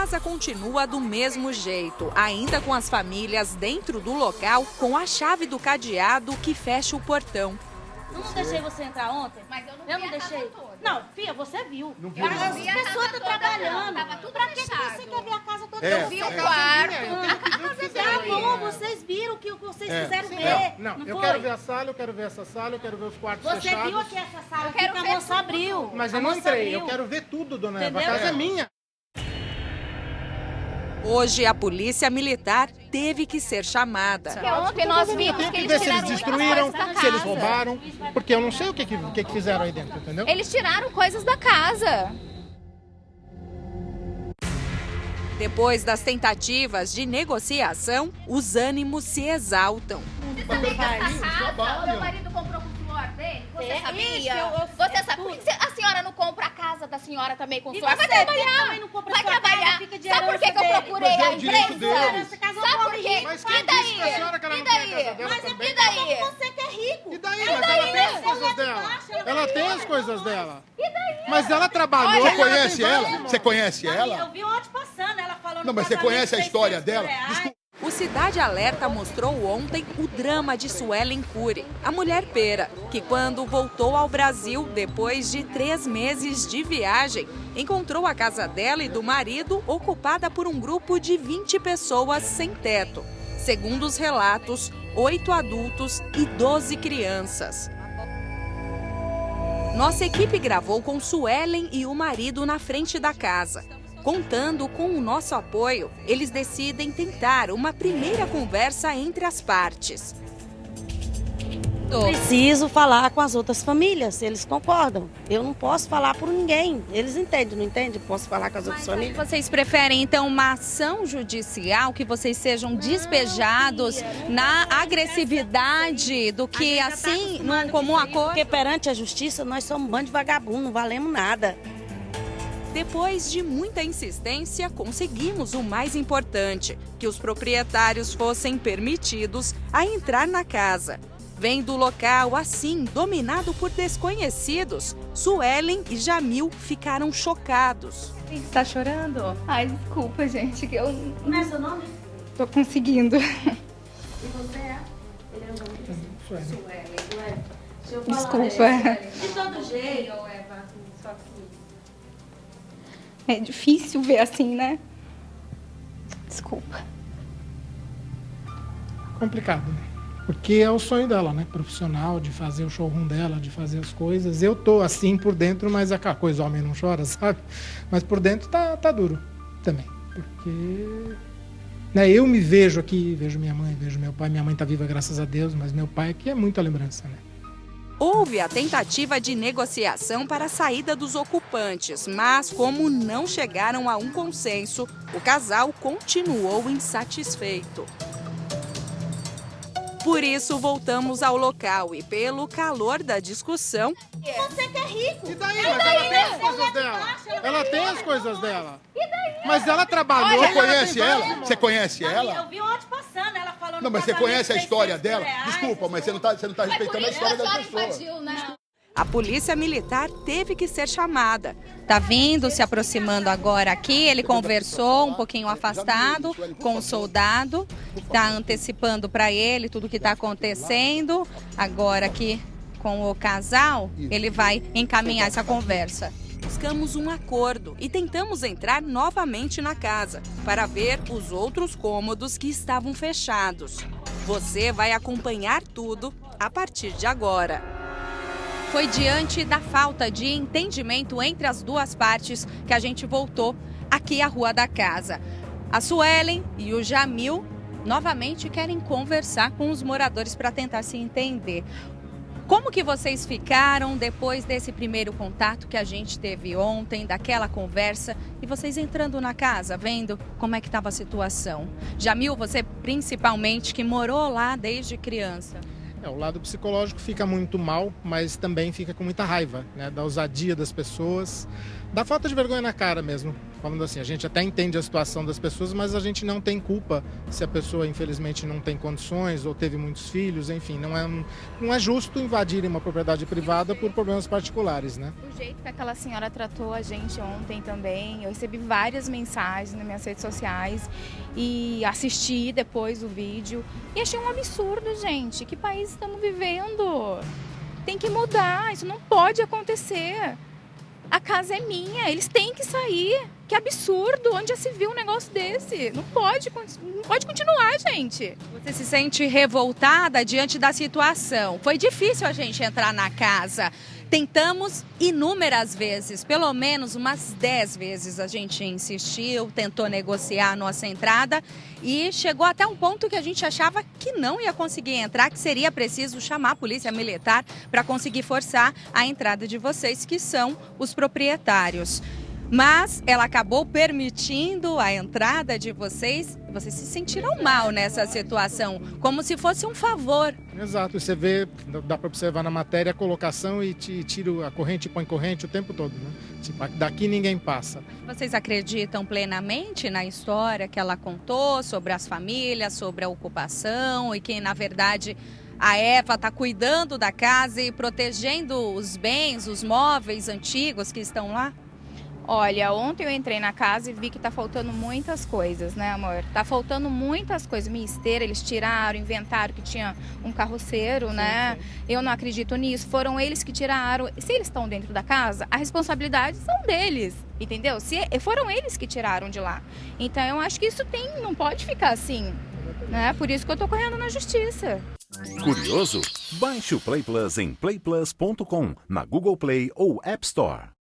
casa continua do mesmo jeito, ainda com as famílias dentro do local, com a chave do cadeado que fecha o portão. Eu não deixei você entrar ontem? Mas eu não deixei. Não, filha, você viu. Não vi. As pessoas estão trabalhando. Tava tudo pra que fechado. você quer ver a casa toda? Eu vi o quarto. A casa é tá bom, vocês viram o que vocês quiseram ver. Não, eu quero ver a sala, eu quero ver essa sala, eu quero ver os quartos fechados. Você viu aqui essa sala que a moça abriu. Mas eu não entrei, eu quero ver tudo, dona Eva. A casa é minha. Hoje, a polícia militar teve que ser chamada. Porque ontem nós vimos que eles tiraram muitas coisas da casa. Se eles roubaram, porque eu não sei o que fizeram aí dentro, entendeu? Eles tiraram coisas da casa. Depois das tentativas de negociação, os ânimos se exaltam. Você sabia que essa casa, meu marido comprou com o suor dele? Você sabia? Você sabe? Por que a senhora não compra a casa da senhora também com o suor? Vai trabalhar! Vai trabalhar! Sabe por que eu procurei a imprensa? Sabe por quê? E daí? E daí? E daí? Você que é rico. E daí? Mas ela tem as coisas dela. Ela tem as coisas dela. E daí? Mas ela trabalhou. Você conhece ela? Você conhece ela? Eu vi ontem passando, ela falando. Não, mas você conhece a história dela? O Cidade Alerta mostrou ontem o drama de Suelen Cury, a mulher pera, que quando voltou ao Brasil, depois de 3 meses de viagem, encontrou a casa dela e do marido ocupada por um grupo de 20 pessoas sem teto. Segundo os relatos, 8 adultos e 12 crianças. Nossa equipe gravou com Suelen e o marido na frente da casa. Contando com o nosso apoio, eles decidem tentar uma primeira conversa entre as partes. Preciso falar com as outras famílias, eles concordam. Eu não posso falar por ninguém. Eles entendem, não entendem? Posso falar com as outras famílias. Vocês preferem, então, uma ação judicial, que vocês sejam despejados na agressividade do que, assim, num comum acordo? Porque perante a justiça, nós somos um bando de vagabundo, não valemos nada. Depois de muita insistência, conseguimos o mais importante, que os proprietários fossem permitidos a entrar na casa. Vendo o local assim, dominado por desconhecidos, Suelen e Jamil ficaram chocados. Você está chorando? Ai, desculpa, gente, que eu Não é seu nome? tô conseguindo. E você é? Ele é o nome? Suelen. Deixa eu falar. Desculpa. De todo jeito. É difícil ver assim, né? Desculpa. Complicado, né? Porque é o sonho dela, né? Profissional, de fazer o showroom dela, de fazer as coisas. Eu tô assim por dentro, mas aquela coisa, homem não chora, sabe? Mas por dentro tá duro também. Porque né, eu me vejo aqui, vejo minha mãe, vejo meu pai. Minha mãe tá viva, graças a Deus, mas meu pai aqui é muita lembrança, né? Houve a tentativa de negociação para a saída dos ocupantes, mas como não chegaram a um consenso, o casal continuou insatisfeito. Por isso, voltamos ao local e, pelo calor da discussão... Você que é rico. E daí? Mas ela tem as coisas dela. Ela tem as coisas dela. E daí? Mas ela trabalhou. Você conhece ela? Você conhece ela? Eu vi ontem passando, ela falando. Não, mas você conhece a história dela? Desculpa, mas você não tá respeitando a história da pessoa. A polícia militar teve que ser chamada. Tá vindo, se aproximando agora aqui. Ele conversou um pouquinho afastado com o soldado. Tá antecipando para ele tudo que tá acontecendo. Agora aqui com o casal, ele vai encaminhar essa conversa. Buscamos um acordo e tentamos entrar novamente na casa para ver os outros cômodos que estavam fechados. Você vai acompanhar tudo a partir de agora. Foi diante da falta de entendimento entre as duas partes que a gente voltou aqui à Rua da Casa. A Suelen e o Jamil novamente querem conversar com os moradores para tentar se entender. Como que vocês ficaram depois desse primeiro contato que a gente teve ontem, daquela conversa, e vocês entrando na casa, vendo como é que estava a situação? Jamil, você principalmente que morou lá desde criança. O lado psicológico fica muito mal, mas também fica com muita raiva, né? Da ousadia das pessoas, da falta de vergonha na cara mesmo. Falando assim, a gente até entende a situação das pessoas, mas a gente não tem culpa se a pessoa infelizmente não tem condições ou teve muitos filhos, enfim, não é justo invadir uma propriedade privada por problemas particulares, né? O jeito que aquela senhora tratou a gente ontem também, eu recebi várias mensagens nas minhas redes sociais e assisti depois o vídeo e achei um absurdo, gente. Que país estamos vivendo? Tem que mudar, isso não pode acontecer. A casa é minha, eles têm que sair. Que absurdo, onde já se viu um negócio desse? Não pode continuar, gente. Você se sente revoltada diante da situação? Foi difícil a gente entrar na casa. Tentamos inúmeras vezes, pelo menos umas 10 vezes a gente insistiu, tentou negociar a nossa entrada e chegou até um ponto que a gente achava que não ia conseguir entrar, que seria preciso chamar a polícia militar para conseguir forçar a entrada de vocês, que são os proprietários. Mas ela acabou permitindo a entrada de vocês. Vocês se sentiram mal nessa situação, como se fosse um favor. Exato, você vê, dá para observar na matéria a colocação e tira a corrente e põe corrente o tempo todo, né? Tipo, daqui ninguém passa. Vocês acreditam plenamente na história que ela contou sobre as famílias, sobre a ocupação e que, na verdade, a Eva está cuidando da casa e protegendo os bens, os móveis antigos que estão lá? Olha, ontem eu entrei na casa e vi que tá faltando muitas coisas, né, amor? Tá faltando muitas coisas. Minha esteira, eles tiraram, inventaram que tinha um carroceiro, né? Sim. Eu não acredito nisso. Foram eles que tiraram. Se eles estão dentro da casa, a responsabilidade são deles, entendeu? Foram eles que tiraram de lá. Então eu acho que isso não pode ficar assim, né? Por isso que eu tô correndo na justiça. Curioso? Baixe o Play Plus em playplus.com, na Google Play ou App Store.